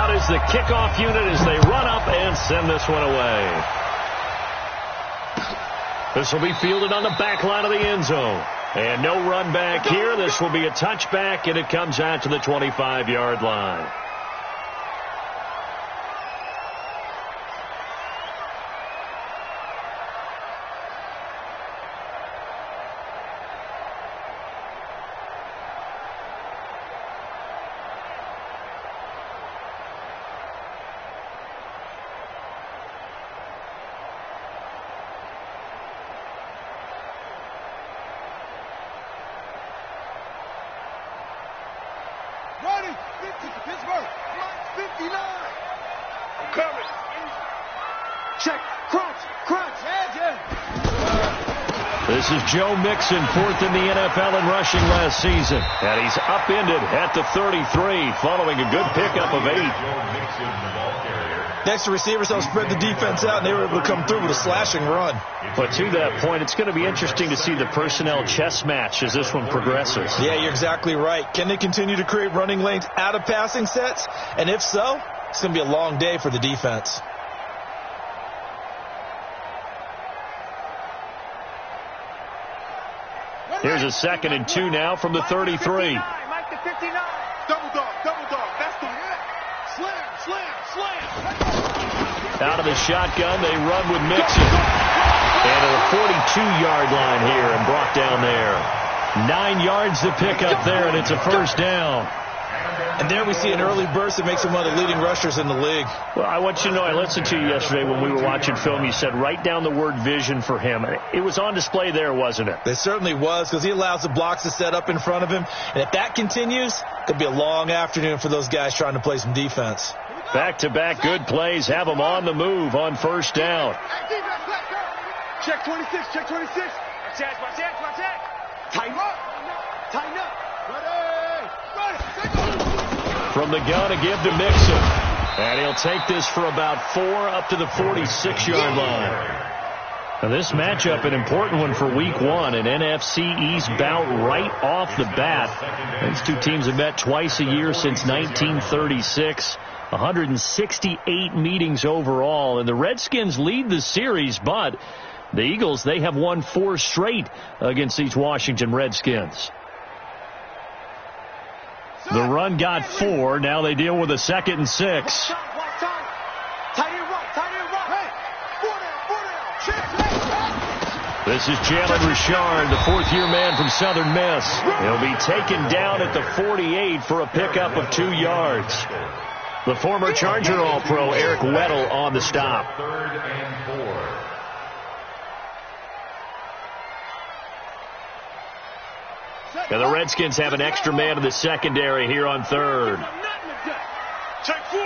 out is the kickoff unit as they run up and send this one away. This will be fielded on the back line of the end zone. And no run back here. This will be a touchback, and it comes out to the 25-yard line. Pittsburgh, 59. I'm coming. Check. Crunch. This is Joe Mixon, fourth in the NFL in rushing last season. And he's upended at the 33 following a good pickup of 8. Next, the receivers helped spread the defense out, and they were able to come through with a slashing run. But to that point, it's going to be interesting to see the personnel chess match as this one progresses. Yeah, you're exactly right. Can they continue to create running lanes out of passing sets? And if so, it's going to be a long day for the defense. Here's a 2nd and 2 now from the 33. Mike the 59. Double dog. That's the slam. Out of the shotgun, they run with Mixon. And at the 42-yard line here and brought down there. 9 yards to pick up there, and it's a first down. And there we see an early burst that makes him one of the leading rushers in the league. Well, I want you to know, I listened to you yesterday when we were watching film. You said write down the word vision for him. It was on display there, wasn't it? It certainly was, because he allows the blocks to set up in front of him. And if that continues, it could be a long afternoon for those guys trying to play some defense. Back-to-back good plays have them on the move on first down. Check 26. Watch that. Tighten up. From the gun again to Mixon. And he'll take this for about 4 up to the 46-yard line. Now this matchup, an important one for Week 1, an NFC East bout right off the bat. These two teams have met twice a year since 1936. 168 meetings overall. And the Redskins lead the series, but the Eagles, they have won 4 straight against these Washington Redskins. The run got 4. Now they deal with a 2nd and 6. This is Jalen Richard, the fourth-year man from Southern Miss. He'll be taken down at the 48 for a pickup of 2 yards. The former Charger All-Pro Eric Weddle on the stop. 3rd and 4. And the Redskins have an extra man in the secondary here on 3rd. Check 4.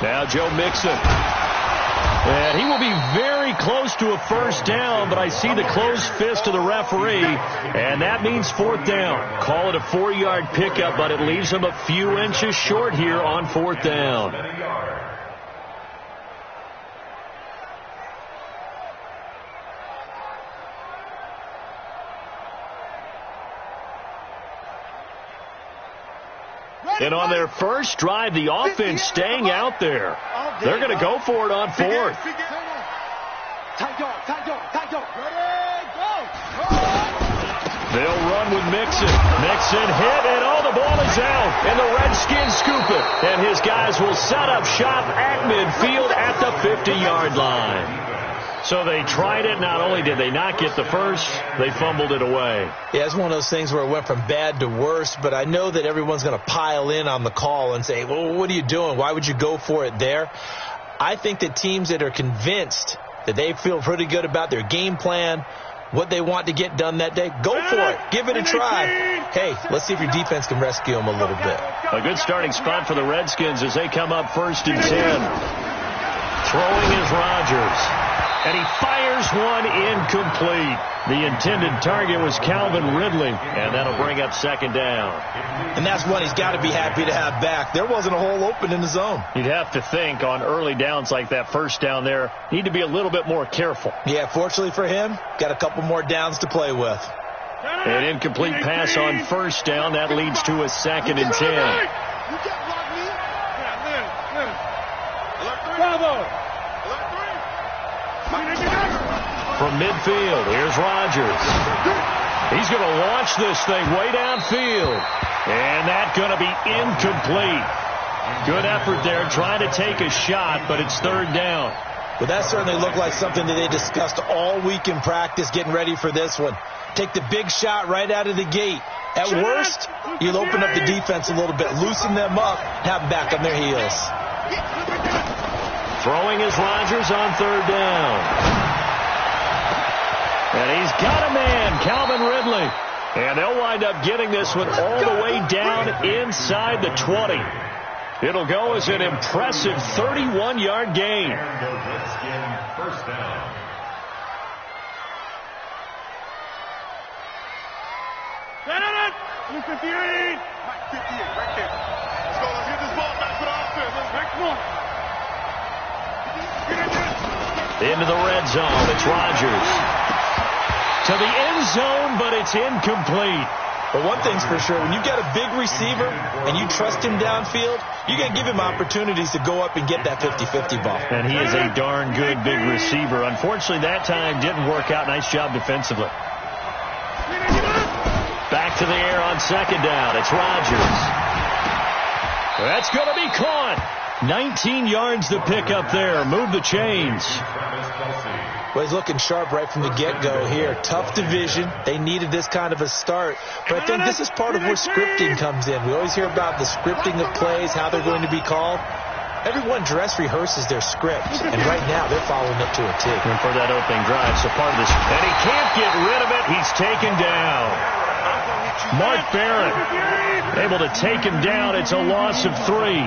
Now Joe Mixon. And he will be very close to a first down, but I see the closed fist of the referee, and that means 4th down. Call it a 4-yard pickup, but it leaves him a few inches short here on 4th down. And on their first drive, the offense staying out there. They're going to go for it on 4th. They'll run with Mixon. Mixon hit, and the ball is out. And the Redskins scoop it. And his guys will set up shop at midfield at the 50-yard line. So they tried it. Not only did they not get the first, they fumbled it away. Yeah, it's one of those things where it went from bad to worse, but I know that everyone's going to pile in on the call and say, well, what are you doing? Why would you go for it there? I think that teams that are convinced that they feel pretty good about their game plan, what they want to get done that day, go for it. Give it a try. Hey, let's see if your defense can rescue them a little bit. A good starting spot for the Redskins as they come up 1st and 10. Throwing is Rodgers. And he fires one incomplete. The intended target was Calvin Ridley, and that'll bring up second down. And that's one he's got to be happy to have back. There wasn't a hole open in the zone. You'd have to think on early downs like that first down there, need to be a little bit more careful. Yeah, fortunately for him, got a couple more downs to play with. An incomplete pass on first down. That leads to a 2nd and 10. From midfield, here's Rodgers. He's going to launch this thing way downfield. And that's going to be incomplete. Good effort there, trying to take a shot, but it's 3rd down. Well, that certainly looked like something that they discussed all week in practice, getting ready for this one. Take the big shot right out of the gate. At worst, you'll open up the defense a little bit, loosen them up, have them back on their heels. Throwing is Rodgers on 3rd down. And he's got a man, Calvin Ridley. And they'll wind up getting this one all the way down inside the 20. It'll go as an impressive 31-yard gain. First down. Blue 58. 58, right there. Let's go. Let's get this ball back for the offense. Next one. Into the red zone. It's Rodgers. To the end zone, but it's incomplete. But one thing's for sure, when you've got a big receiver and you trust him downfield, you got to give him opportunities to go up and get that 50-50 ball. And he is a darn good big receiver. Unfortunately, that time didn't work out. Nice job defensively. Back to the air on 2nd down. It's Rodgers. That's going to be caught. 19 yards to pick up there. Move the chains. Well, he's looking sharp right from the get-go here. Tough division. They needed this kind of a start. But I think this is part of where scripting comes in. We always hear about the scripting of plays, how they're going to be called. Everyone dress rehearses their script, and right now they're following it to a T. And for that opening drive, so part of this. And he can't get rid of it. He's taken down. Mark Barrett able to take him down. It's a loss of 3.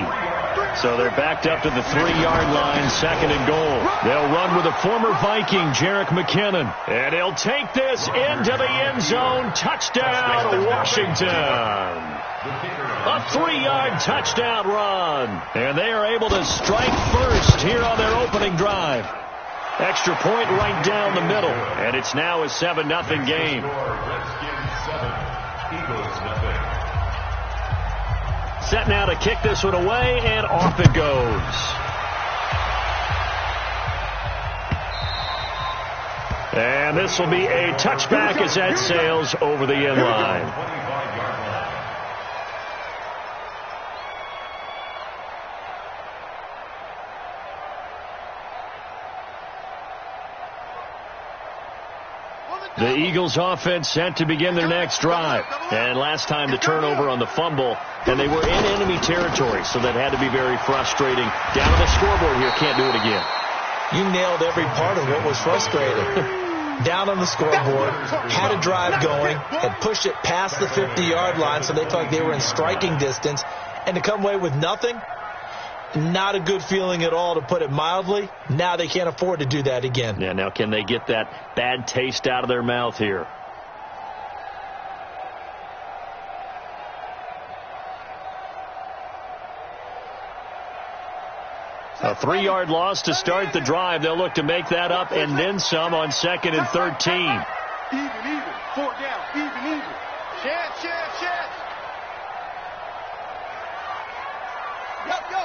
So they're backed up to the 3-yard line, 2nd and goal. They'll run with a former Viking, Jerick McKinnon. And he'll take this into the end zone. Touchdown, Washington. A 3-yard touchdown run. And they are able to strike first here on their opening drive. Extra point right down the middle. And it's now a 7-0 game. Redskins 7, Eagles 0. Set now to kick this one away, and off it goes. And this will be a touchback as that sails over the end line. The Eagles offense set to begin their next drive. And last time the turnover on the fumble, and they were in enemy territory, so that had to be very frustrating. Down on the scoreboard here, can't do it again. You nailed every part of what was frustrating. Down on the scoreboard, had a drive going, had pushed it past the 50-yard line, so they felt like they were in striking distance, and to come away with nothing, not a good feeling at all, to put it mildly. Now they can't afford to do that again. Yeah, now can they get that bad taste out of their mouth here? A 3-yard loss to start the drive. They'll look to make that up and then some on 2nd and 13. Even. 4 down. Even. Chance. Go.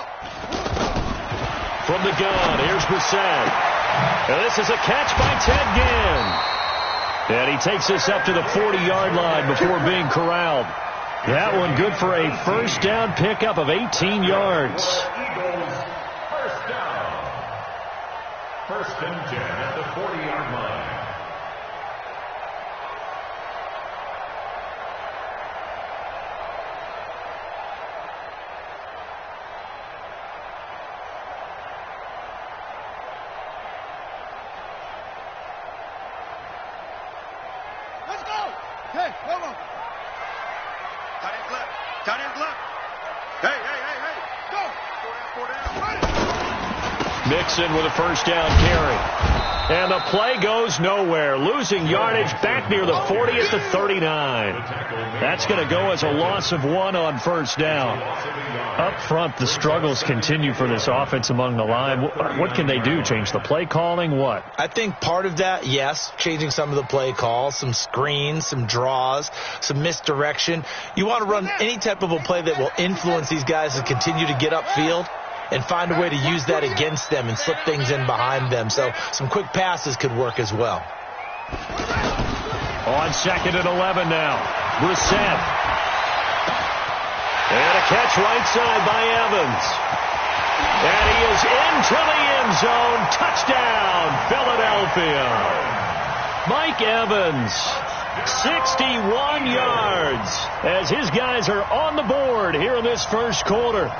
From the gun, here's Brissett. And this is a catch by Ted Ginn. And he takes this up to the 40-yard line before being corralled. That one good for a first down pickup of 18 yards. Eagles, first down. 1st and 10 at the 40-yard line. Hey, hold on. Tight end left. Hey. Go. 4 down. Mixon with a first down carry. And the play goes nowhere. Losing yardage back near the 40 at the 39. That's going to go as a loss of 1 on first down. Up front, the struggles continue for this offense among the line. What can they do? Change the play calling? What? I think part of that, yes, changing some of the play calls, some screens, some draws, some misdirection. You want to run any type of a play that will influence these guys to continue to get upfield and find a way to use that against them and slip things in behind them. So some quick passes could work as well. On 2nd and 11 now. Brissett. And a catch right side by Evans. And he is into the end zone. Touchdown, Philadelphia. Mike Evans, 61 yards as his guys are on the board here in this first quarter.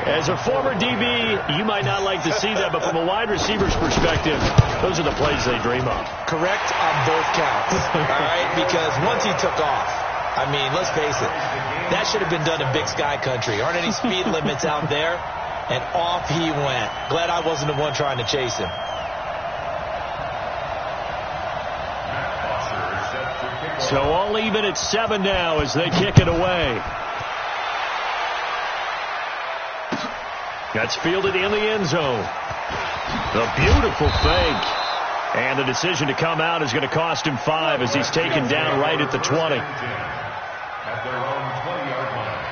As a former DB, you might not like to see that, but from a wide receiver's perspective, those are the plays they dream of. Correct on both counts, all right? Because once he took off, I mean, let's face it, that should have been done in Big Sky Country. Aren't any speed limits out there? And off he went. Glad I wasn't the one trying to chase him. So all even at 7 now as they kick it away. That's fielded in the end zone. The beautiful fake. And the decision to come out is going to cost him 5 as he's taken down right at the 20. At their own 20-yard line.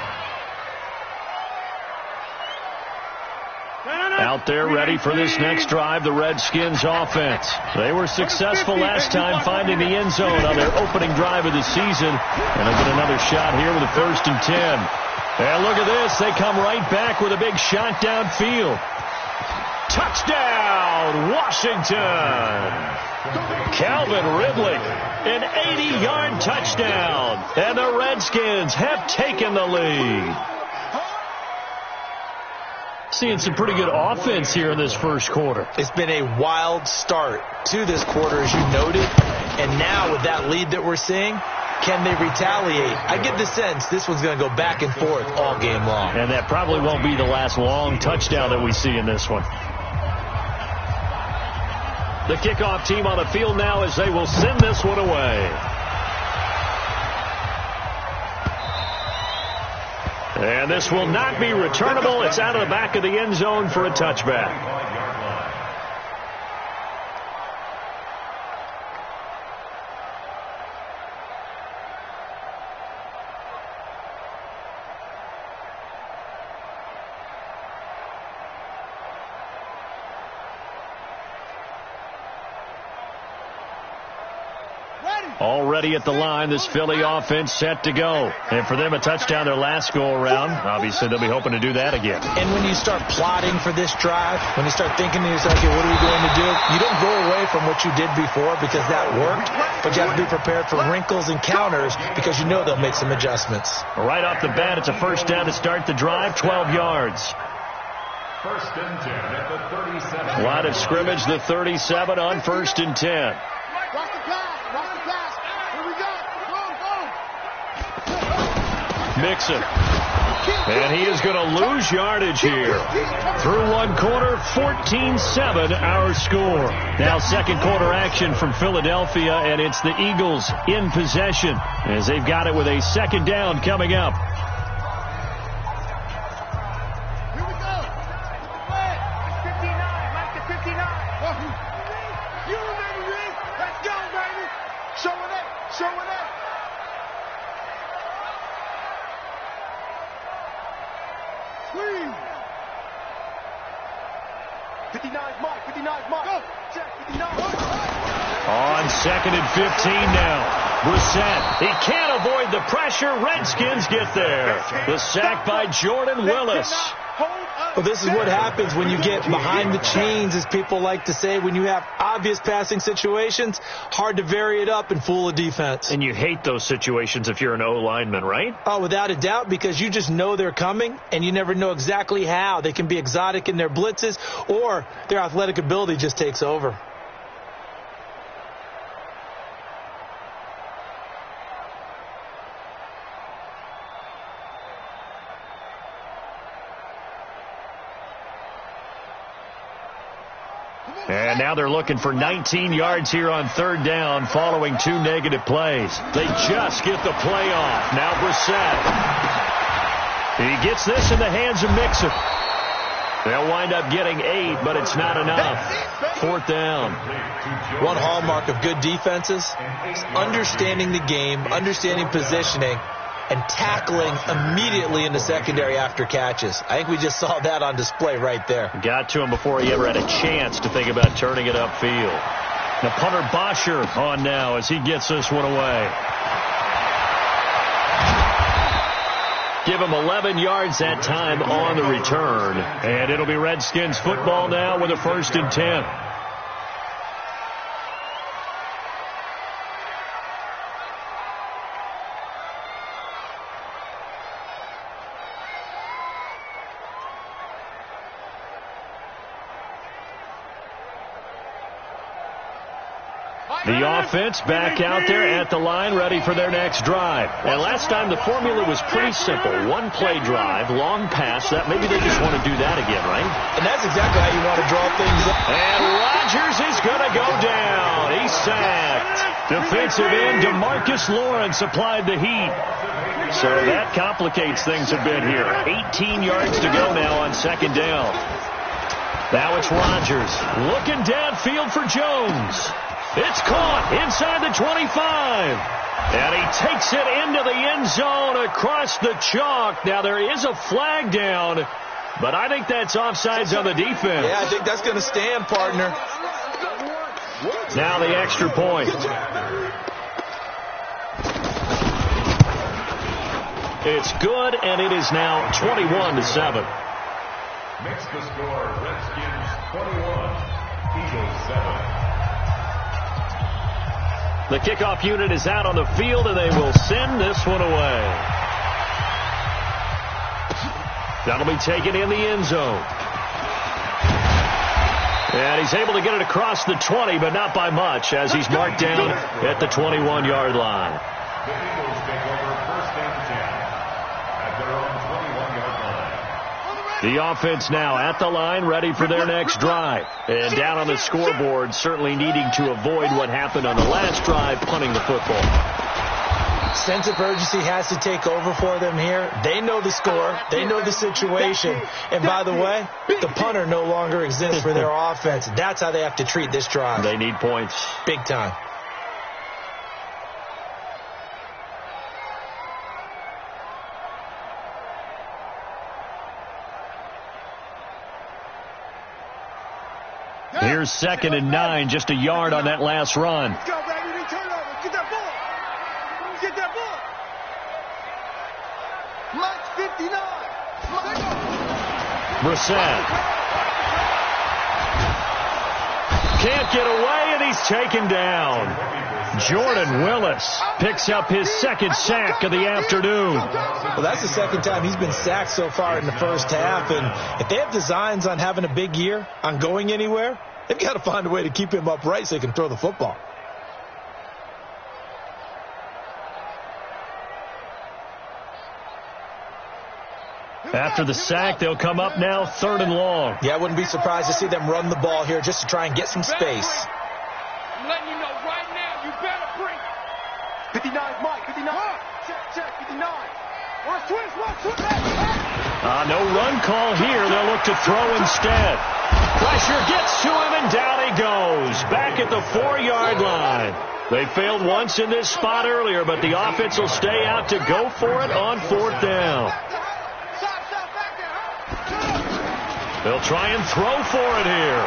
Out there ready for this next drive, the Redskins offense. They were successful last time finding the end zone on their opening drive of the season. And they'll get another shot here with a 1st and 10. And look at this. They come right back with a big shot downfield. Touchdown, Washington. Calvin Ridley, an 80-yard touchdown. And the Redskins have taken the lead. Seeing some pretty good offense here in this first quarter. It's been a wild start to this quarter, as you noted. And now with that lead that we're seeing, can they retaliate? I get the sense this one's going to go back and forth all game long. And that probably won't be the last long touchdown that we see in this one. The kickoff team on the field now as they will send this one away. And this will not be returnable. It's out of the back of the end zone for a touchback. Already at the line, this Philly offense set to go. And for them, a touchdown their last go-around. Obviously, they'll be hoping to do that again. And when you start plotting for this drive, when you start thinking to yourself, okay, what are we going to do? You don't go away from what you did before because that worked, but you have to be prepared for wrinkles and counters because you know they'll make some adjustments. Right off the bat, it's a 1st down to start the drive, 12 yards. 1st and 10 at the 37. Line of scrimmage, the 37 on 1st and 10. Rock the pass. Rock the pass. Here we go. Go. Mixon. And he is going to lose yardage here. Through one quarter, 14-7 our score. Now 2nd quarter action from Philadelphia, and it's the Eagles in possession as they've got it with a 2nd down coming up. Here we go. 59. Mike to 59. You ready, Rick? Let's go, baby. Showing it. Showing it. Squeeze. 59's Mike. 59's Mike. Go. Check. 59. On 2nd and 15 now. Brissett. He can't avoid the pressure. Redskins get there. The sack by Jordan Willis. Well, this is what happens when you get behind the chains, as people like to say. When you have obvious passing situations, hard to vary it up and fool a defense. And you hate those situations if you're an O-lineman, right? Oh, without a doubt, because you just know they're coming, and you never know exactly how. They can be exotic in their blitzes, or their athletic ability just takes over. Come And now they're looking for 19 yards here on third down following 2 negative plays. They just get the play off. Now Brissett. He gets this in the hands of Mixon. They'll wind up getting 8, but it's not enough. Fourth down. One hallmark of good defenses is understanding the game, understanding positioning, and tackling immediately in the secondary after catches. I think we just saw that on display right there. Got to him before he ever had a chance to think about turning it upfield. The punter Bosher on now as he gets this one away. Give him 11 yards that time on the return. And it'll be Redskins football now with a 1st and 10. The offense back out there at the line, ready for their next drive. And last time the formula was pretty simple. 1-play drive, long pass. That maybe they just want to do that again, right? And that's exactly how you want to draw things up. And Rodgers is going to go down. He's sacked. Defensive end DeMarcus Lawrence applied the heat. So that complicates things a bit here. 18 yards to go now on 2nd down. Now it's Rodgers looking downfield for Jones. It's caught inside the 25. And he takes it into the end zone across the chalk. Now, there is a flag down, but I think that's offsides on the defense. Yeah, I think that's going to stand, partner. Now the extra point. It's good, and it is now 21-7. Makes the score Redskins 21, Eagles 7. The kickoff unit is out on the field, and they will send this one away. That'll be taken in the end zone. And he's able to get it across the 20, but not by much, as he's marked down at the 21-yard line. The Eagles take over 1st and 10 at their own 21-yard line. The offense now at the line, ready for their next drive. And down on the scoreboard, certainly needing to avoid what happened on the last drive, punting the football. Sense of urgency has to take over for them here. They know the score. They know the situation. And by the way, the punter no longer exists for their offense. That's how they have to treat this drive. They need points. Big time. Here's 2nd and 9, just a yard on that last run. Let's go, baby. Turn over. Get that ball. Get that ball. Lunch 59. Brissett. Can't get away, and he's taken down. Jordan Willis picks up his 2nd sack of the afternoon. Well, that's the 2nd time he's been sacked so far in the first half. And if they have designs on having a big year, on going anywhere, they've got to find a way to keep him upright so he can throw the football. After the sack, they'll come up now 3rd and long. Yeah, I wouldn't be surprised to see them run the ball here just to try and get some space. I'm letting you know right now, you better bring it. 59, Mike, 59. Check, 59. No run call here. They'll look to throw instead. Pressure gets to him, and down he goes. Back at the 4-yard line. They failed once in this spot earlier, but the offense will stay out to go for it on 4th down. They'll try and throw for it here.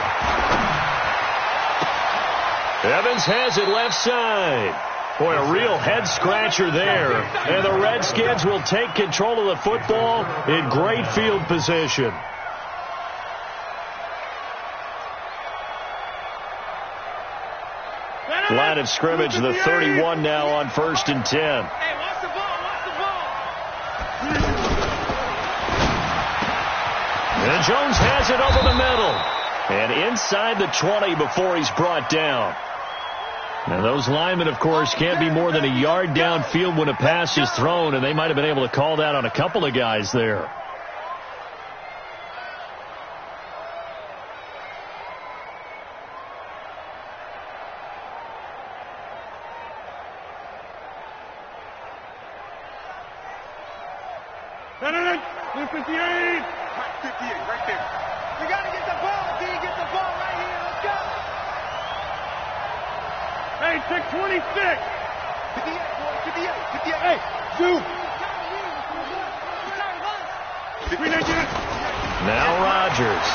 Evans has it left side. Boy, a real head-scratcher there. And the Redskins will take control of the football in great field position. Line of scrimmage, the 31 now on 1st and 10. Hey, watch the ball, And Jones has it over the middle. And inside the 20 before he's brought down. Now, those linemen, of course, can't be more than a yard downfield when a pass is thrown, and they might have been able to call that on a couple of guys there. No, 58. 58, right there. We got to get the ball, D. Get the ball right here. Let's go. Hey, 626. 58, boy. 58. Hey, shoot. Now Rodgers.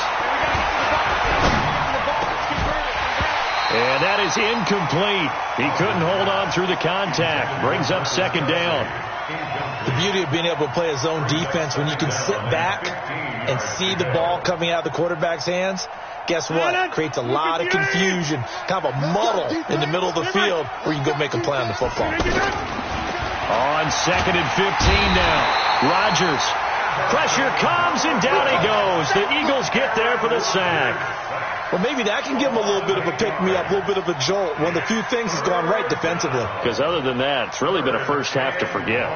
And that is incomplete. He couldn't hold on through the contact. Brings up second down. The beauty of being able to play a zone defense when you can sit back and see the ball coming out of the quarterback's hands, guess what? Creates a lot of confusion, kind of a muddle in the middle of the field where you can go make a play on the football. On 2nd and 15 now. Rodgers. Pressure comes, and down he goes. The Eagles get there for the sack. Well, maybe that can give them a little bit of a pick-me-up, a little bit of a jolt. One of the few things has gone right defensively. Because other than that, it's really been a first half to forget.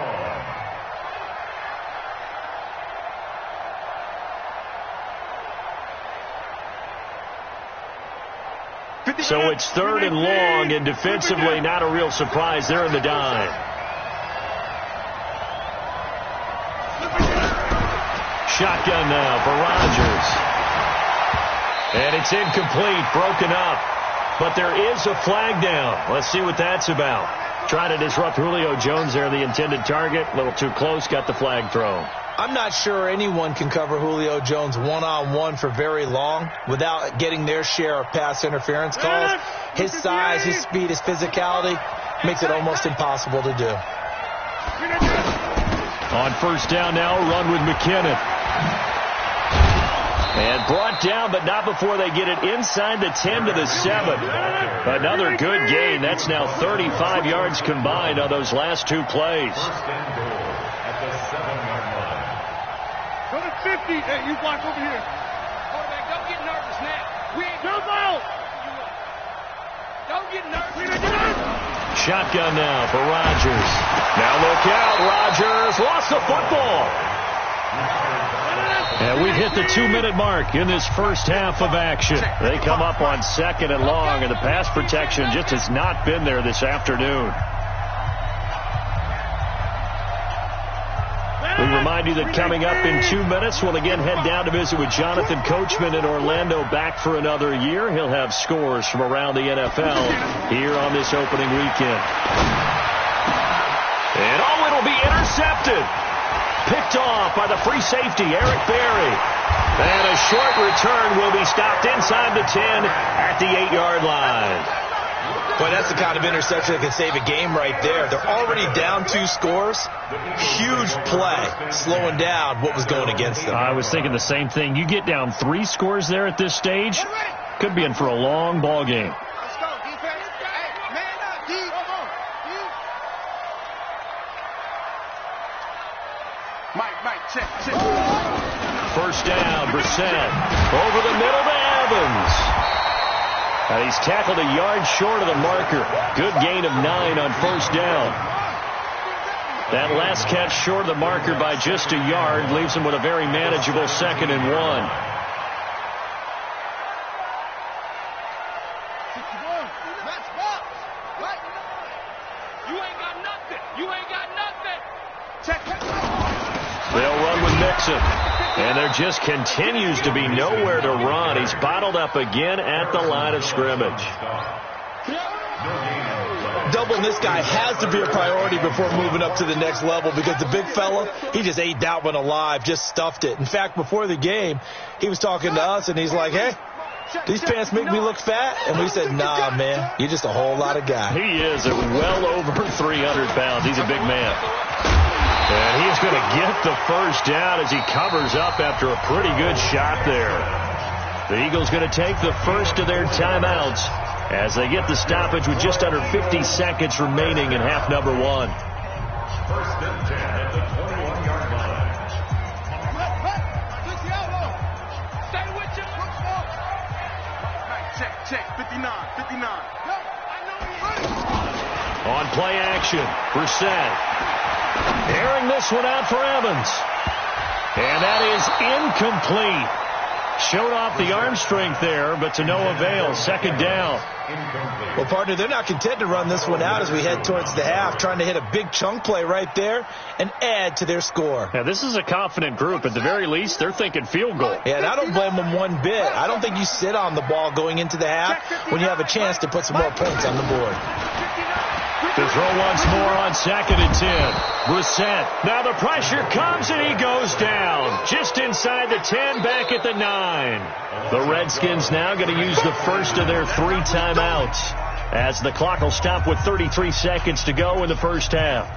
So it's 3rd and long, and defensively not a real surprise. They're in the dime. Shotgun now for Rodgers. And it's incomplete, broken up. But there is a flag down. Let's see what that's about. Trying to disrupt Julio Jones there, the intended target. A little too close, got the flag thrown. I'm not sure anyone can cover Julio Jones one-on-one for very long without getting their share of pass interference calls. His size, his speed, his physicality makes it almost impossible to do. On 1st down now, run with McKinnon. And brought down, but not before they get it inside the 10 to the 7. Another good gain. That's now 35 yards combined on those last 2 plays. Go to 50. Hey, you block over here. Quarterback, don't get nervous now. We ain't jump out. Don't get nervous. Shotgun now for Rodgers. Now look out. Rodgers lost the football. And we've hit the 2-minute mark in this first half of action. They come up on 2nd and long, and the pass protection just has not been there this afternoon. We remind you that coming up in 2 minutes, we'll again head down to visit with Jonathan Coachman in Orlando, back for another year. He'll have scores from around the NFL here on this opening weekend. And it'll be intercepted. Picked off by the free safety, Eric Berry. And a short return will be stopped inside the 10 at the 8-yard line. Boy, that's the kind of interception that can save a game right there. They're already down 2 scores. Huge play, slowing down what was going against them. I was thinking the same thing. You get down 3 scores there at this stage, could be in for a long ball game. Let's go, defense. Hey, man up, D. Come on. Mike, check. 1st down, Brissett. Over the middle to Evans. And he's tackled a yard short of the marker. Good gain of 9 on 1st down. That last catch short of the marker by just a yard leaves him with a very manageable 2nd and 1. They'll run with Mixon. And there just continues to be nowhere to run. He's bottled up again at the line of scrimmage. Doubling this guy has to be a priority before moving up to the next level, because the big fella, he just ate that one alive, just stuffed it. In fact, before the game, he was talking to us, and he's like, hey, these pants make me look fat? And we said, nah, man, you're just a whole lot of guy. He is at well over 300 pounds. He's a big man. And he's going to get the 1st down as he covers up after a pretty good shot there. The Eagles going to take the first of their timeouts as they get the stoppage with just under 50 seconds remaining in half number 1. 1st and 10 at the 21-yard line. Stay with you. Check. 59. On play action, Brissett. Airing this one out for Evans. And that is incomplete. Showed off the arm strength there, but to no avail. Second down. Well, partner, they're not content to run this one out as we head towards the half, trying to hit a big chunk play right there and add to their score. Yeah, this is a confident group. At the very least, they're thinking field goal. Yeah, and I don't blame them one bit. I don't think you sit on the ball going into the half when you have a chance to put some more points on the board. To throw once more on 2nd and 10. Brissett. Now the pressure comes and he goes down. Just inside the 10, back at the 9. The Redskins now going to use the first of their 3 timeouts as the clock will stop with 33 seconds to go in the first half.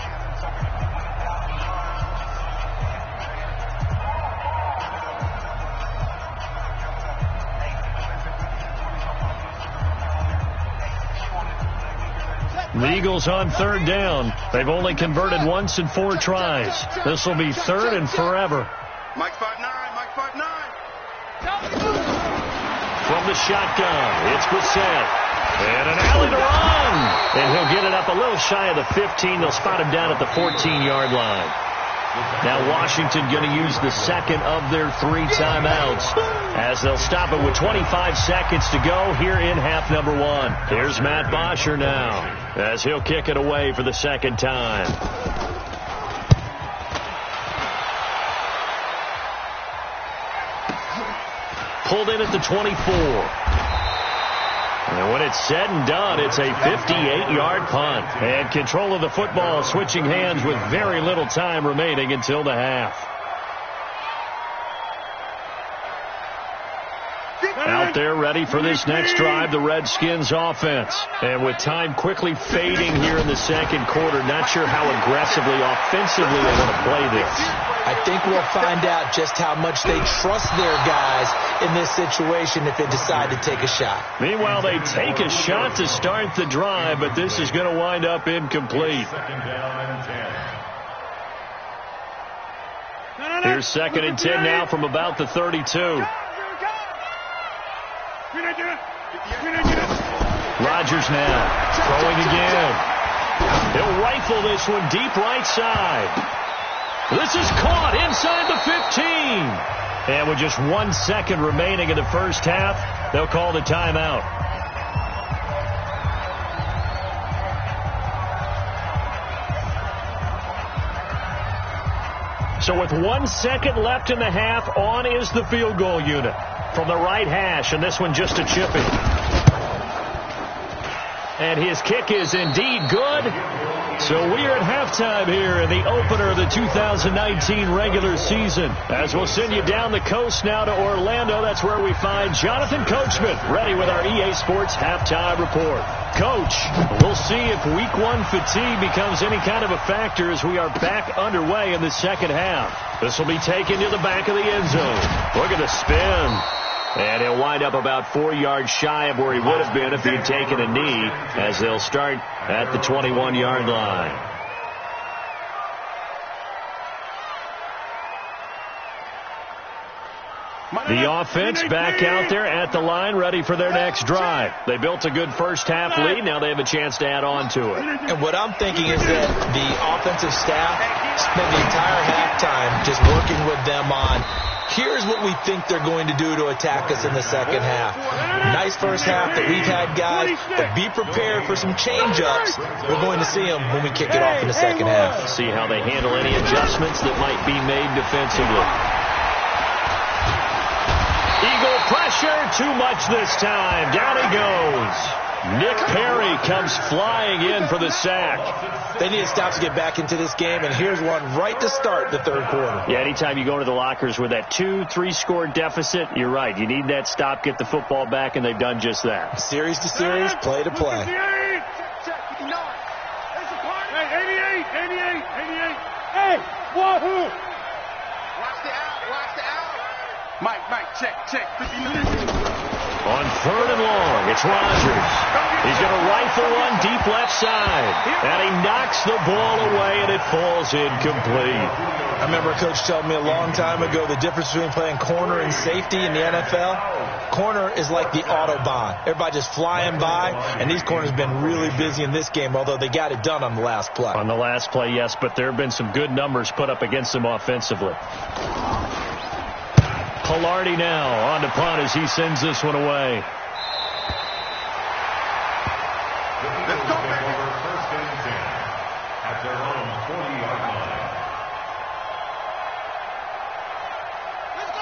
The Eagles on 3rd down. They've only converted once in 4 tries. This will be 3rd and forever. Mike 5'9", Mike 5'9". From the shotgun, it's Brissett. And an alley to run. And he'll get it up a little shy of the 15. They'll spot him down at the 14-yard line. Now Washington going to use the second of their 3 timeouts as they'll stop it with 25 seconds to go here in half number 1. Here's Matt Bosher now as he'll kick it away for the second time. Pulled in at the 24. And when it's said and done, it's a 58-yard punt. And control of the football switching hands with very little time remaining until the half. Out there ready for this next drive, the Redskins offense. And with time quickly fading here in the second quarter, not sure how aggressively, offensively they want to play this. I think we'll find out just how much they trust their guys in this situation if they decide to take a shot. Meanwhile, they take a shot to start the drive, but this is going to wind up incomplete. Here's 2nd and 10 now from about the 32. Rodgers now throwing again. He'll rifle this one deep right side. This is caught inside the 15. And with just 1 second remaining in the first half, they'll call the timeout. So with 1 second left in the half, on is the field goal unit from the right hash, and this one just a chipping. And his kick is indeed good. So we are at halftime here in the opener of the 2019 regular season. As we'll send you down the coast now to Orlando, that's where we find Jonathan Coachman ready with our EA Sports halftime report. Coach, we'll see if week 1 fatigue becomes any kind of a factor as we are back underway in the second half. This will be taken to the back of the end zone. Look at the spin. And he'll wind up about 4 yards shy of where he would have been if he had taken a knee, as they'll start at the 21-yard line. The offense back out there at the line, ready for their next drive. They built a good first half lead. Now they have a chance to add on to it. And what I'm thinking is that the offensive staff spent the entire halftime just working with them on, here's what we think they're going to do to attack us in the second half. Nice first half that we've had, guys, but be prepared for some change-ups. We're going to see them when we kick it off in the second half. See how they handle any adjustments that might be made defensively. Eagle pressure, too much this time. Down he goes. Nick Perry comes flying in for the sack. They need a stop to get back into this game, and here's one right to start the third quarter. Yeah, anytime you go to the lockers with that 2-3 score deficit, you're right. You need that stop, get the football back, and they've done just that. Series to series, play to play. Hey, 88. Hey, wahoo! Watch the out. Mike, check. 59. On 3rd and long, it's Rodgers. He's going to rifle one deep left side. And he knocks the ball away, and it falls incomplete. I remember a coach telling me a long time ago the difference between playing corner and safety in the NFL. Corner is like the Autobahn. Everybody just flying by, and these corners have been really busy in this game, although they got it done on the last play. On the last play, yes, but there have been some good numbers put up against them offensively. Pilardi now on to punt as he sends this one away. Let's go, baby. First and 10 at their own 40-yard line.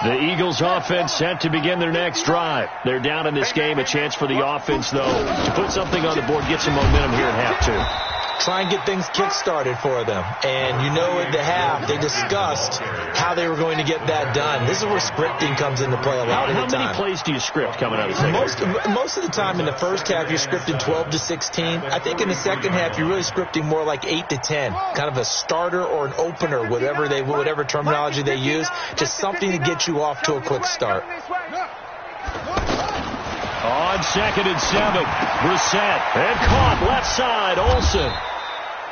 The Eagles offense set to begin their next drive. They're down in this game. A chance for the offense, though, to put something on the board, get some momentum here at half 2. Try and get things kick-started for them. And you know at the half, they discussed how they were going to get that done. This is where scripting comes into play a lot of the time. How many plays do you script coming out of the second? Most of the time in the first half, you're scripting 12 to 16. I think in the second half, you're really scripting more like 8 to 10. Kind of a starter or an opener, whatever terminology they use. Just something to get you off to a quick start. On 2nd and 7, Brissett, and caught left side, Olsen.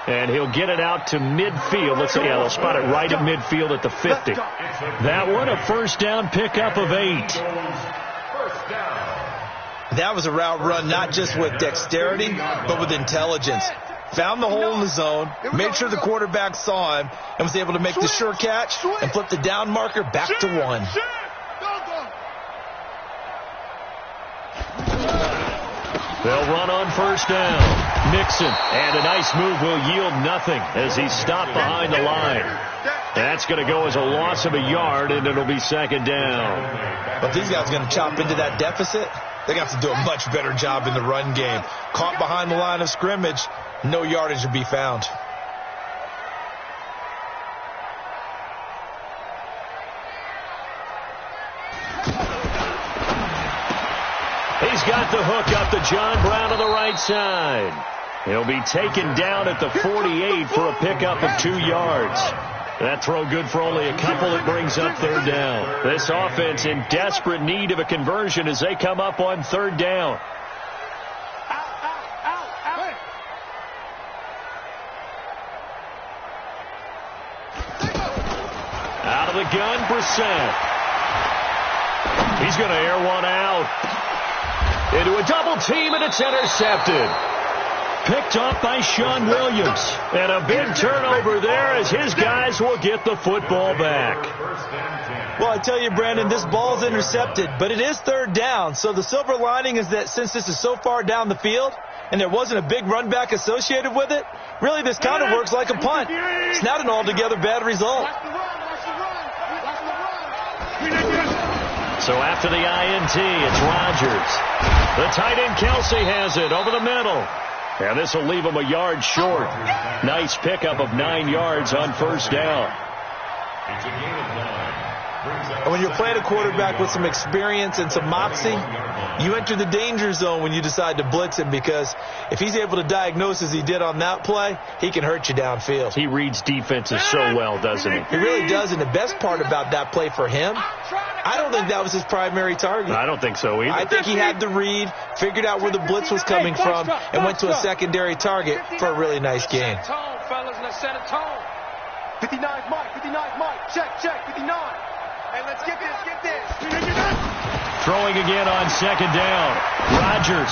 And he'll get it out to midfield. Let's see, they'll spot it right at midfield at the 50. That one, a first down pickup of 8. That was a route run not just with dexterity, but with intelligence. Found the hole in the zone, made sure the quarterback saw him, and was able to make the sure catch and flip the down marker back to 1. They'll run on first down. Mixon, and a nice move will yield nothing as he's stopped behind the line. That's going to go as a loss of a yard, and it'll be second down. But these guys are going to chop into that deficit. They got to do a much better job in the run game. Caught behind the line of scrimmage, no yardage to be found. He's got the hook up to John Brown on the right side. He'll be taken down at the 48 for a pickup of 2 yards. That throw good for only a couple. It brings up third down. This offense in desperate need of a conversion as they come up on third down. Out of the gun, Brissett. He's going to air one out. Into a double team, and it's intercepted. Picked up by Sean Williams. And a big turnover there as his guys will get the football back. Well, I tell you, Brandon, this ball's intercepted, but it is third down. So the silver lining is that since this is so far down the field and there wasn't a big run back associated with it, really this kind of works like a punt. It's not an altogether bad result. So after the INT, it's Rodgers. The tight end Kelsey has it over the middle. And this will leave him a yard short. Nice pickup of 9 yards on first down. And when you're playing a quarterback with some experience and some moxie, you enter the danger zone when you decide to blitz him, because if he's able to diagnose as he did on that play, he can hurt you downfield. He reads defenses so well, doesn't he? He really does, and the best part about that play for him, I don't think that was his primary target. I don't think so either. I think he had the read, figured out where the blitz was coming from, and went to a secondary target for a really nice game. 59 Mike, check, 59. Hey, let's get this. Throwing again on second down. Rodgers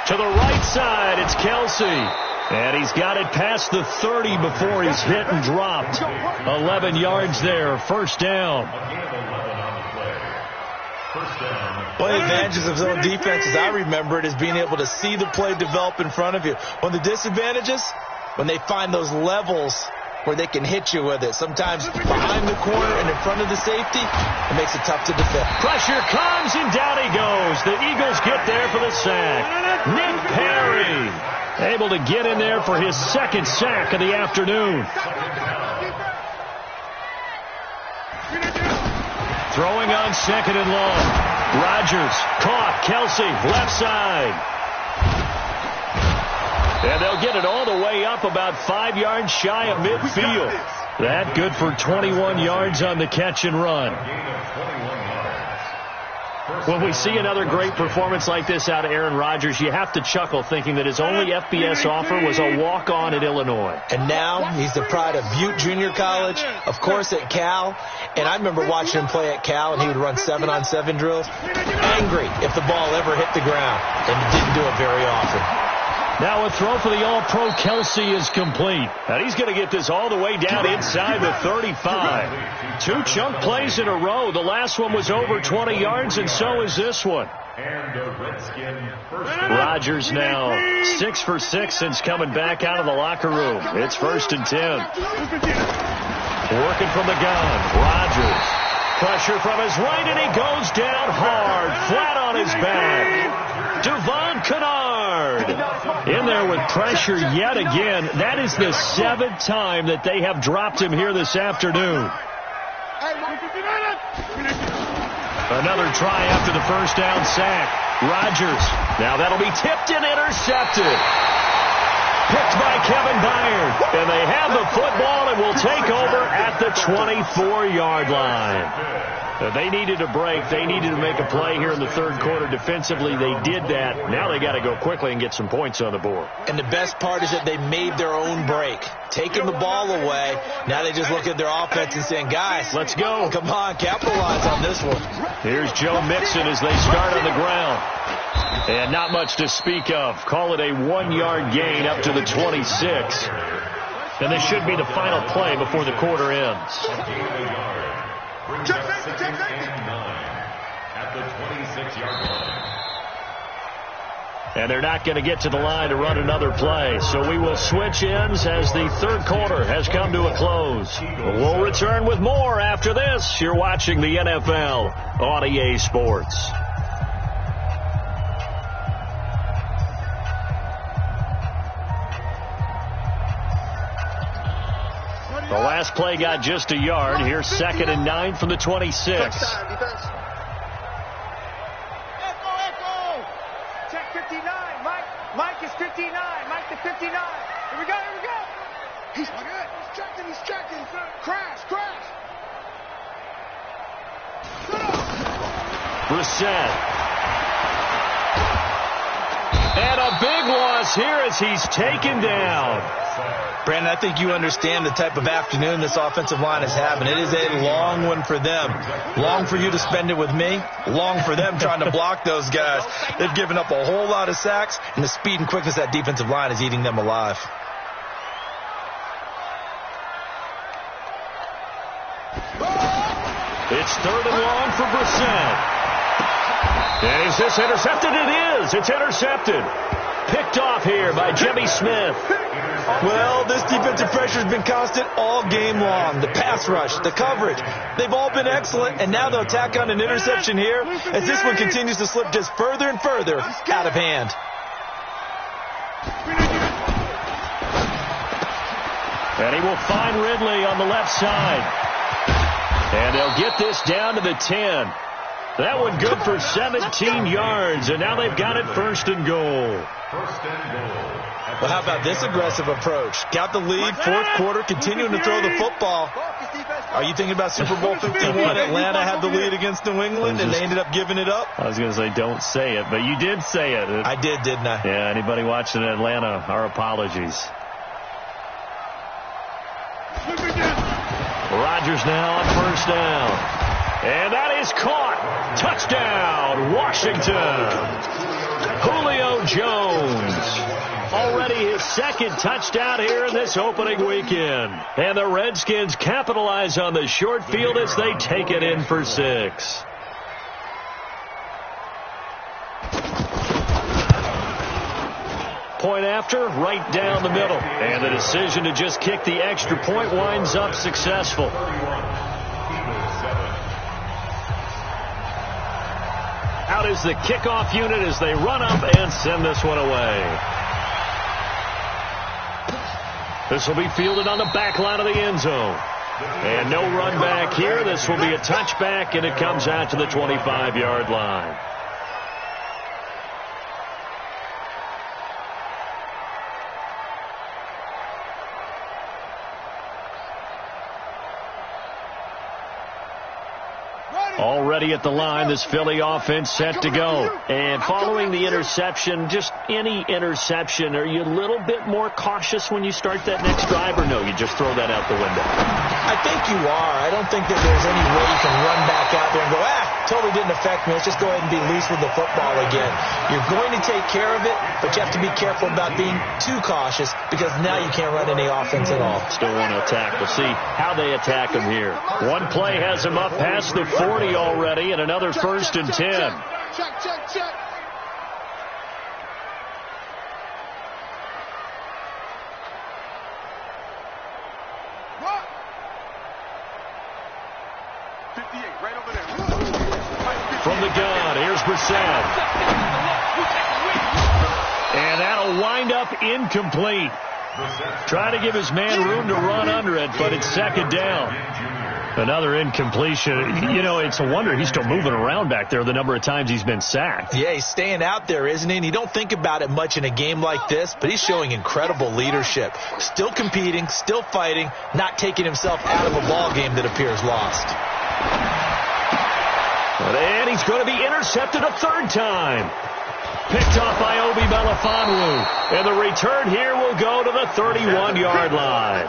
to the right side. It's Kelsey. And he's got it past the 30 before he's hit and dropped. 11 yards there. First down. One of the advantages of zone defense, as I remember it, is being able to see the play develop in front of you. One of the disadvantages, when they find those levels where they can hit you with it. Sometimes behind the corner and in front of the safety, it makes it tough to defend. Pressure comes, and down he goes. The Eagles get there for the sack. Nick Perry able to get in there for his second sack of the afternoon. Throwing on second and long. Rodgers caught. Kelsey left side. And they'll get it all the way up about 5 yards shy of midfield. That good for 21 yards on the catch and run. When we see another great performance like this out of Aaron Rodgers, you have to chuckle thinking that his only FBS offer was a walk-on at Illinois. And now he's the pride of Butte Junior College, of course at Cal. And I remember watching him play at Cal, and he would run 7-on-7 drills. Angry if the ball ever hit the ground, and he didn't do it very often. Now a throw for the All-Pro Kelsey is complete. And he's going to get this all the way down inside the 35. 2 chunk plays in a row. The last one was over 20 yards, and so is this one. Rodgers now 6 for 6 since coming back out of the locker room. It's 1st and 10. Working from the gun. Rodgers. Pressure from his right, and he goes down hard, flat on his back. Devon Kennard in there with pressure yet again. That is the 7th time that they have dropped him here this afternoon. Another try after the first down sack. Rodgers. Now that'll be tipped and intercepted. Picked by Kevin Byard. And they have the football and will take over at the 24-yard line. They needed a break. They needed to make a play here in the 3rd quarter. Defensively, they did that. Now they got to go quickly and get some points on the board. And the best part is that they made their own break. Taking the ball away. Now they just look at their offense and saying, guys, let's go. Come on, capitalize on this one. Here's Joe Mixon as they start on the ground. And not much to speak of. Call it a 1-yard gain up to the 26. And this should be the final play before the quarter ends. At the 26-yard line. And they're not going to get to the line to run another play. So we will switch ends as the 3rd quarter has come to a close. We'll return with more after this. You're watching the NFL on EA Sports. The last play got just a yard. Here's 2nd and 9 from the 26. Echo. Check 59. Mike is 59. Mike to 59. Here we go. He's checking. Crash. Brissett. And a big loss here as he's taken down. Brandon, I think you understand the type of afternoon this offensive line is having. It is a long one for them. Long for you to spend it with me. Long for them trying to block those guys. They've given up a whole lot of sacks, and the speed and quickness of that defensive line is eating them alive. It's 3rd and long for Brissett. And is this intercepted? It is. It's intercepted. Picked off here by Jimmy Smith. Well, this defensive pressure has been constant all game long. The pass rush, the coverage, they've all been excellent, and now they'll tack on an interception here as this one continues to slip just further and further out of hand. And he will find Ridley on the left side. And they'll get this down to the 10. That one good for 17 yards, and now they've got it 1st and goal. Well, how about this aggressive approach? Got the lead, 4th quarter, continuing to throw the football. Are you thinking about Super Bowl 51? Atlanta had the lead against New England, and they ended up giving it up? I was going to say don't say it, but you did say it. I did, didn't I? Yeah, anybody watching Atlanta, our apologies. Rodgers now on 1st down. And that is caught. Touchdown, Washington. Julio Jones. Already his 2nd touchdown here in this opening weekend. And the Redskins capitalize on the short field as they take it in for 6. Point after, right down the middle. And the decision to just kick the extra point winds up successful. Out is the kickoff unit as they run up and send this one away. This will be fielded on the back line of the end zone. And no run back here. This will be a touchback, and it comes out to the 25-yard line. Ready. Already at the line, this Philly offense set to go. And following the interception, just any interception, are you a little bit more cautious when you start that next drive, or no, you just throw that out the window? I think you are. I don't think that there's any way you can run back out there and go, totally didn't affect me. Let's just go ahead and be loose with the football again. You're going to take care of it, but you have to be careful about being too cautious because now you can't run any offense at all. Still want to attack. We'll see how they attack him here. One play has him up past the 40 already, and another 1st and 10. Check. From the gun, here's Brissett. And that'll wind up incomplete. Try to give his man room to run under it, but it's 2nd down. Another incompletion. You know, it's a wonder he's still moving around back there the number of times he's been sacked. Yeah, he's staying out there, isn't he? And you don't think about it much in a game like this, but he's showing incredible leadership. Still competing, still fighting, not taking himself out of a ball game that appears lost. And he's going to be intercepted a 3rd time. Picked off by Obi Melifonwu. And the return here will go to the 31-yard line.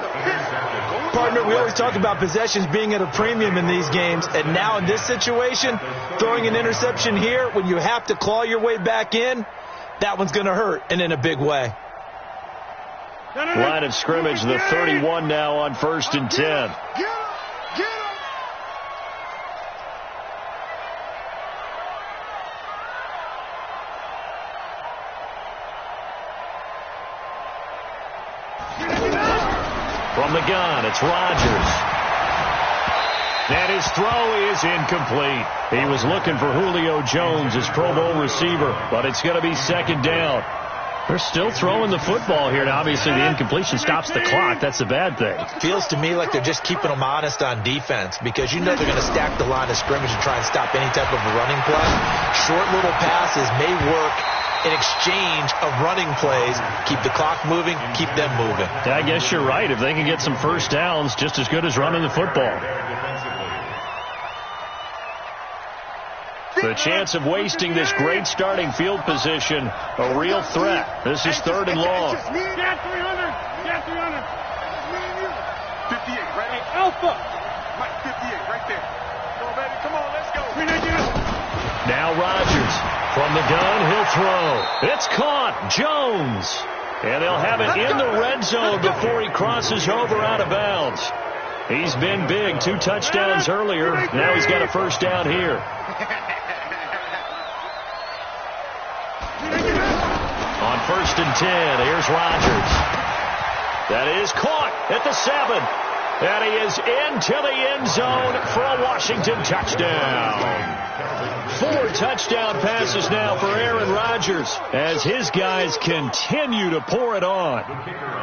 Partner, we always talk about possessions being at a premium in these games. And now in this situation, throwing an interception here when you have to claw your way back in, that one's going to hurt, and in a big way. Line of scrimmage, the 31 now on 1st and 10. From the gun, it's Rodgers. And his throw is incomplete. He was looking for Julio Jones, his Pro Bowl receiver, but it's going to be 2nd down. They're still throwing the football here. Now, obviously, the incompletion stops the clock. That's a bad thing. Feels to me like they're just keeping them honest on defense because you know they're going to stack the line of scrimmage and try and stop any type of a running play. Short little passes may work in exchange of running plays. Keep the clock moving, keep them moving. I guess you're right. If they can get some 1st downs, just as good as running the football. The chance of wasting this great starting field position, a real threat. This is 3rd and long. Yeah, 300. 58, right? Hey, Alpha. Mike, 58, right there. Come on, baby. Come on, let's go. Now Rodgers. From the gun, he'll throw. It's caught. Jones. And they'll have it in the red zone before he crosses over out of bounds. He's been big. 2 touchdowns earlier. Now he's got a 1st down here. On 1st and 10, here's Rodgers. That is caught at the 7. And he is into the end zone for a Washington touchdown. 4 touchdown passes now for Aaron Rodgers as his guys continue to pour it on.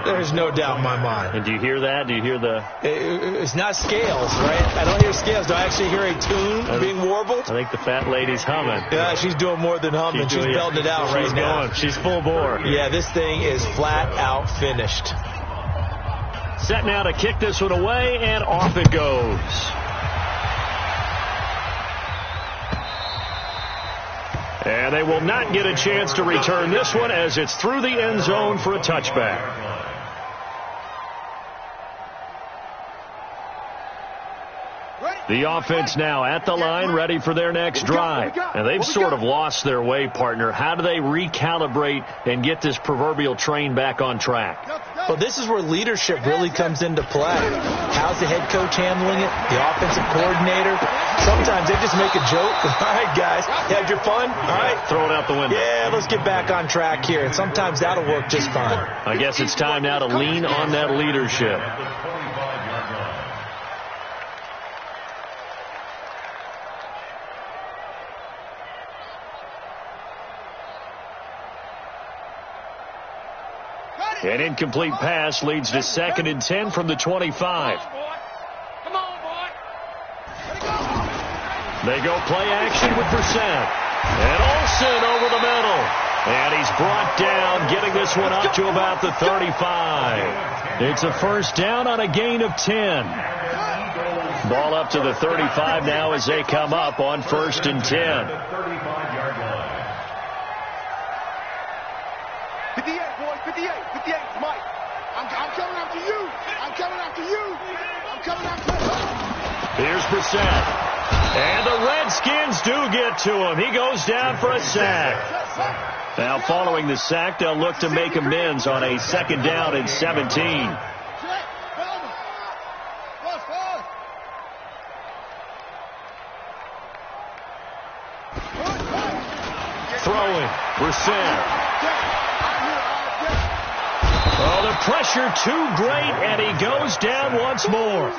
There's no doubt in my mind. And do you hear that? Do you hear the... It's not scales, right? I don't hear scales. Do I actually hear a tune being warbled? I think the fat lady's humming. Yeah, she's doing more than humming. She's belting it out right now. She's full bore. Yeah, this thing is flat out finished. Set now to kick this one away, and off it goes. And they will not get a chance to return this one as it's through the end zone for a touchback. The offense now at the line, ready for their next drive. And they've sort of lost their way, partner. How do they recalibrate and get this proverbial train back on track? Well, this is where leadership really comes into play. How's the head coach handling it? The offensive coordinator? Sometimes they just make a joke. All right, guys, you had your fun? All right. Throw it out the window. Yeah, let's get back on track here. And sometimes that'll work just fine. I guess it's time now to lean on that leadership. An incomplete pass leads to 2nd and 10 from the 25. Come on, boy. They go play action with Brissett. And Olsen over the middle. And he's brought down, getting this one up to about the 35. It's a 1st down on a gain of 10. Ball up to the 35 now as they come up on 1st and 10. 35-yard line. 58, boys, 58, 58, Mike. I'm coming after you. I'm coming after you. I'm coming after you. Here's Brissett. And the Redskins do get to him. He goes down for a sack. Now, following the sack, they'll look to make amends on a 2nd down and 17. Throwing, Brissett. Oh, the pressure too great, and he goes down once more.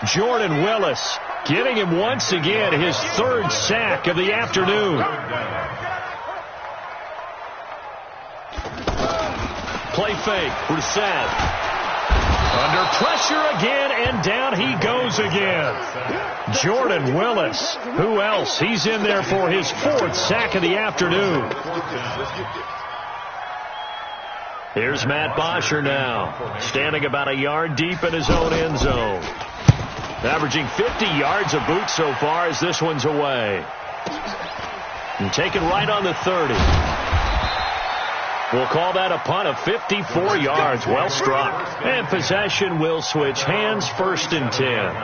Jordan Willis getting him once again, his 3rd sack of the afternoon. Play fake, Brissett. Under pressure again, and down he goes again. Jordan Willis. Who else? He's in there for his 4th sack of the afternoon. Here's Matt Bosher now, standing about a yard deep in his own end zone. Averaging 50 yards a boot so far as this one's away. And taken right on the 30. We'll call that a punt of 54 yards. Well struck. And possession will switch hands, 1st and 10.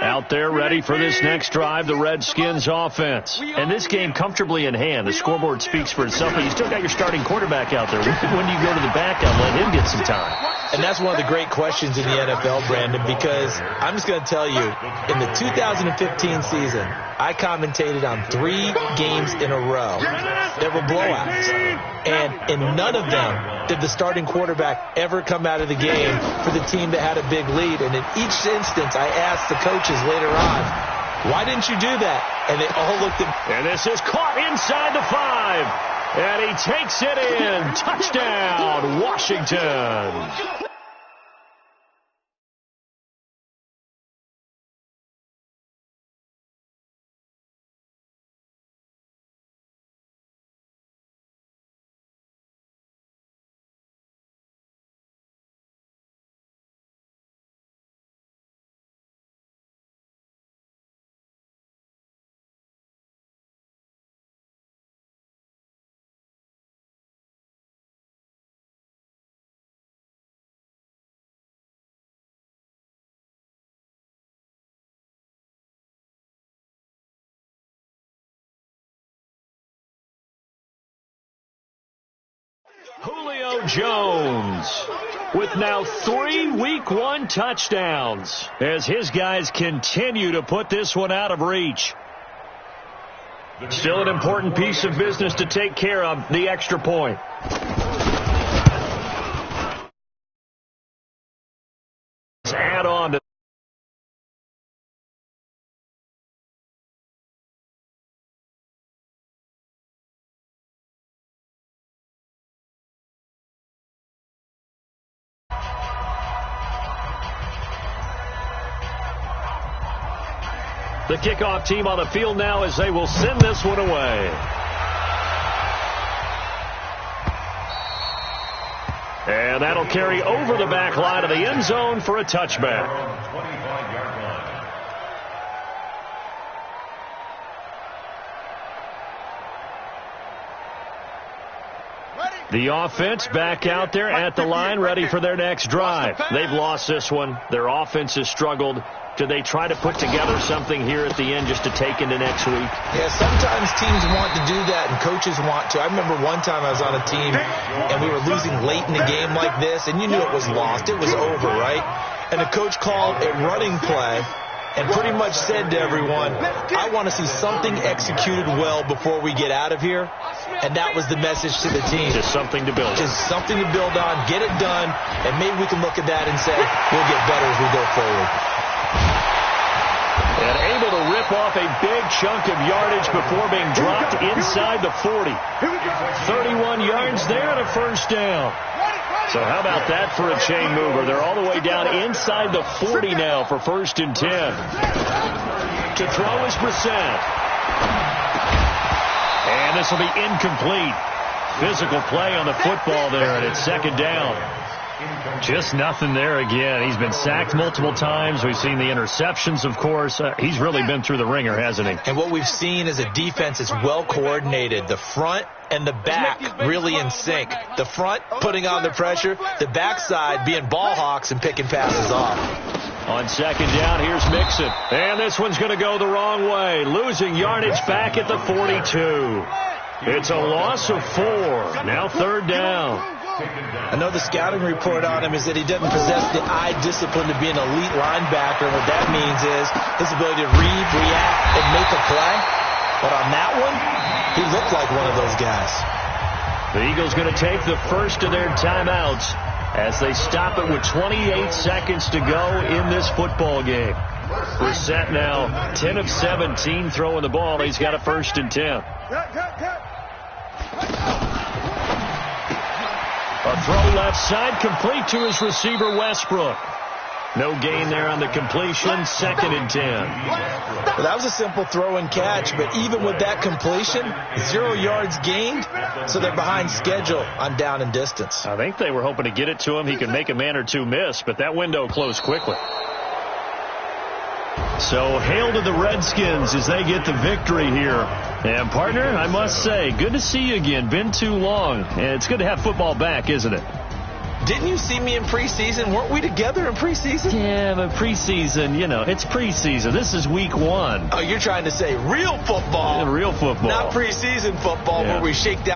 Out there ready for this next drive, the Redskins offense. And this game comfortably in hand. The scoreboard speaks for itself, but you still got your starting quarterback out there. When do you go to the backup, let him get some time? And that's one of the great questions in the NFL, Brandon, because I'm just going to tell you, in the 2015 season, I commentated on 3 games in a row that were blowouts. And in none of them did the starting quarterback ever come out of the game for the team that had a big lead. And in each instance, I asked the coaches later on, why didn't you do that? And they all looked at me. And this is caught inside the 5. And he takes it in. Touchdown, Washington. Julio Jones with now 3 Week 1 touchdowns as his guys continue to put this one out of reach. Still an important piece of business to take care of, the extra point. Add on to the kickoff team on the field now as they will send this one away. And that'll carry over the back line of the end zone for a touchback. 25-yard line. The offense back out there at the line, ready for their next drive. They've lost this one. Their offense has struggled. Do they try to put together something here at the end just to take into next week? Yeah, sometimes teams want to do that and coaches want to. I remember one time I was on a team and we were losing late in the game like this, and you knew it was lost. It was over, right? And the coach called a running play and pretty much said to everyone, I want to see something executed well before we get out of here. And that was the message to the team. Just something to build on. Just something to build on, get it done, and maybe we can look at that and say, we'll get better as we go forward. And able to rip off a big chunk of yardage before being dropped inside the 40. 31 yards there and a first down. So how about that for a chain mover? They're all the way down inside the 40 now for 1st and 10. To throw is Brissett. And this will be incomplete. Physical play on the football there, and it's second down. Just nothing there again. He's been sacked multiple times. We've seen the interceptions, of course. He's really been through the ringer, hasn't he? And what we've seen is a defense that's well coordinated. The front and the back really in sync. The front putting on the pressure, the backside being ball hawks and picking passes off. On second down, here's Mixon. And this one's going to go the wrong way. Losing yardage back at the 42. It's a loss of 4. Now third down. I know the scouting report on him is that he doesn't possess the eye discipline to be an elite linebacker. And what that means is his ability to read, react, and make a play. But on that one, he looked like one of those guys. The Eagles going to take the first of their timeouts as they stop it with 28 seconds to go in this football game. Brissett now 10 of 17 throwing the ball. He's got a 1st and 10. A throw left side, complete to his receiver, Westbrook. No gain there on the completion, 2nd and 10. Well, that was a simple throw and catch, but even with that completion, 0 yards gained, so they're behind schedule on down and distance. I think they were hoping to get it to him. He could make a man or two miss, but that window closed quickly. So hail to the Redskins as they get the victory here. And, partner, I must say, good to see you again. Been too long. And it's good to have football back, isn't it? Didn't you see me in preseason? Weren't we together in preseason? Yeah, but preseason, you know, it's preseason. This is week 1. Oh, you're trying to say real football. Yeah, real football. Not preseason football where we shake down